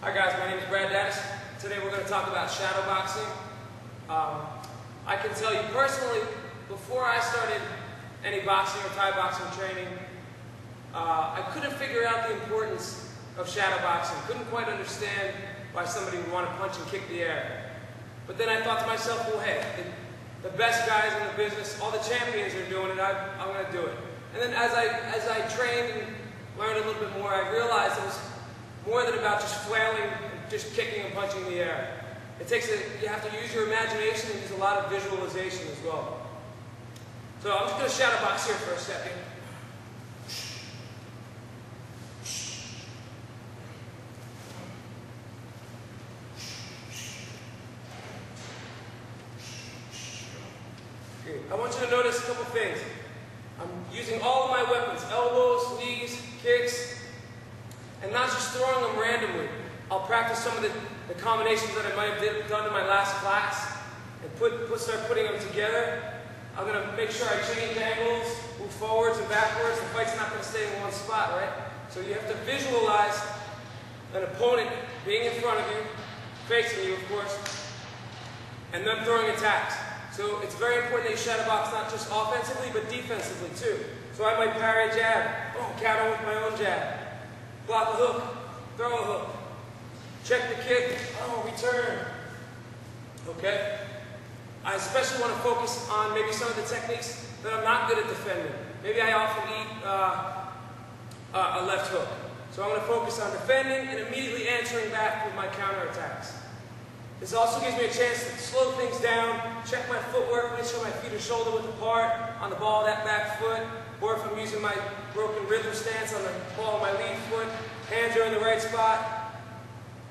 Hi guys, my name is Daddis. Today we're going to talk about shadow boxing. I can tell you personally, before I started any boxing or Thai boxing training, I couldn't figure out the importance of shadow boxing. Couldn't quite understand why somebody would want to punch and kick the air. But then I thought to myself, well hey, the best guys in the business, all the champions are doing it, I'm going to do it. And then as I trained and learned a little bit more, I realized it was more than about just flailing and just kicking and punching the air. You have to use your imagination and use a lot of visualization as well. So I'm just going to shadow box here for a second. Okay. I want you to notice a couple things. I'm using all of my weapons, elbows, knees, kicks, and not just throwing them randomly. I'll practice some of the combinations that I might have done in my last class and start putting them together. I'm going to make sure I change angles, move forwards and backwards. The fight's not going to stay in one spot, right? So you have to visualize an opponent being in front of you, facing you, of course, and them throwing attacks. So it's very important that you shadow box not just offensively, but defensively too. So I might parry a jab, boom, counter with my own jab. Block a hook, throw a hook, check the kick, oh, return. Okay? I especially want to focus on maybe some of the techniques that I'm not good at defending. Maybe I often eat a left hook. So I'm going to focus on defending and immediately answering back with my counterattacks. This also gives me a chance to slow things down, check my footwork, make sure my feet are shoulder width apart on the ball of that back foot, or if I'm using my broken rhythm stance on the ball of my lead foot, hands are in the right spot,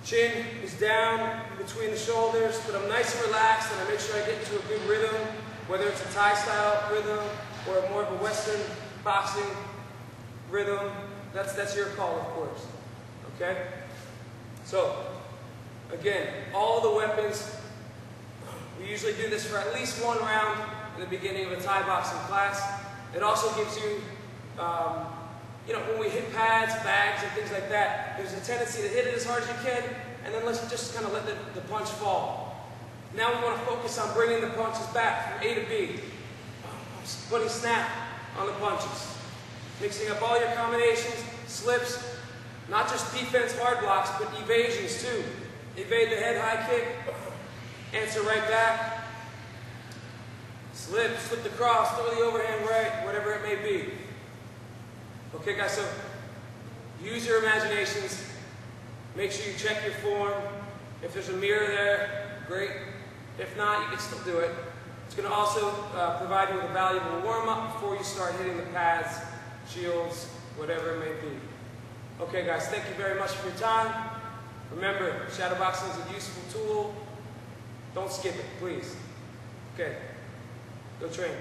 chin is down between the shoulders, but I'm nice and relaxed and I make sure I get into a good rhythm, whether it's a Thai style rhythm or more of a Western boxing rhythm. That's your call, of course. Okay? So, again, all the weapons, we usually do this for at least one round in the beginning of a Thai boxing class. It also gives you, when we hit pads, bags, and things like that, there's a tendency to hit it as hard as you can, and then let's just kind of let the punch fall. Now we want to focus on bringing the punches back from A to B. Putting snap on the punches. Mixing up all your combinations, slips, not just defense hard blocks, but evasions too. Evade the head high kick, answer right back, slip the cross, throw the overhand right, whatever it may be. Okay guys, so use your imaginations, make sure you check your form. If there's a mirror there, great. If not, you can still do it. It's going to also provide you with a valuable warm-up before you start hitting the pads, shields, whatever it may be. Okay guys, thank you very much for your time. Remember, shadow boxing is a useful tool. Don't skip it, please. Okay, go train.